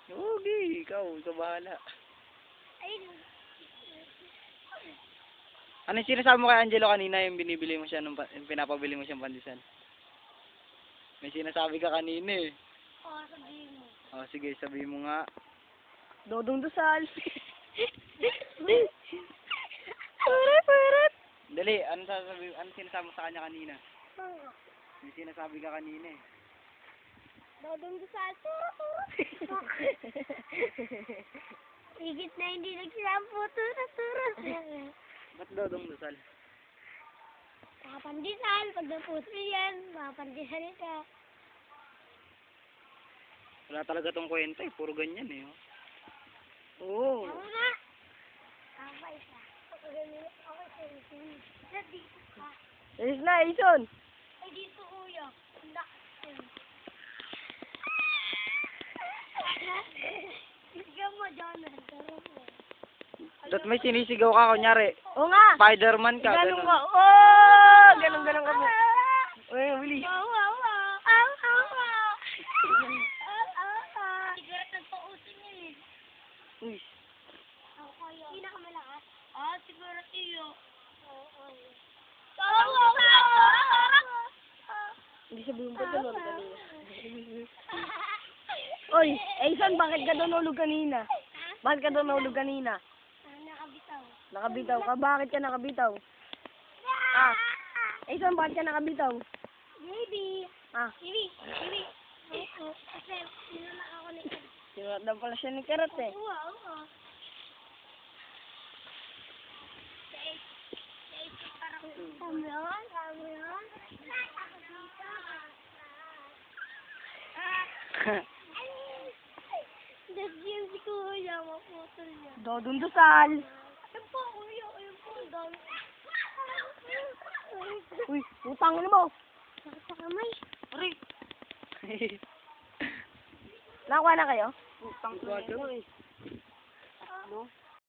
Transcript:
Okay, ikaw bahala. Ay, Ano yung sinasabi mo kay Angelo kanina yung binibili mo siya yung pinapabili mo siyang pandesal? May sinasabi ka kanina eh. sabihin mo. Oh, sige, sabihin mo nga. Dodong Dusal. Dali, ano sinasabi mo sa kanya kanina? May sinasabi ka kanina eh. Dodong Dusal. Higit na hindi nagsampo. Turo. Ba't Dodong Dusal? Makapandisal. Pag napuso yan, makapandisal ka. Wala talaga tong kwenta eh, puro ganyan eh. Oh. Oo. Tama nga. Tama isa. Okay, dito ka. Ayos na, Ison. Ay, dito kuya. Bigyan mo, Jonah. Ba't may sinisigaw ka kunyari? Oo nga. Spider-Man ka, Ganun ganun. ka. Oh! Ganun ka mo. Uy, bilis. Siguro nagpausin yun eh. Uy. Pinakamalakas? Siguro iyo. Hindi sabihin pa ito nun kanina. Uy, Ison, bakit ka doon ulog kanina? Bakit ka doon ulog kanina? Nakabitaw. Nakabitaw ka? Bakit ka nakabitaw? Ison, bakit ka nakabitaw? Maybe. Kasi Kasi, sinulak ako ni Ed. sinulat daw pala siya ni Karat eh. Oo. Tama yun? That's yun si Kuya, maputol niya. Dodong Dusal. Ayun po, Kuya, ayun po, ang dami. Uy, utang mo. Sakit sa kamay. Aray! Nakuha na kayo? Utang ko na eh.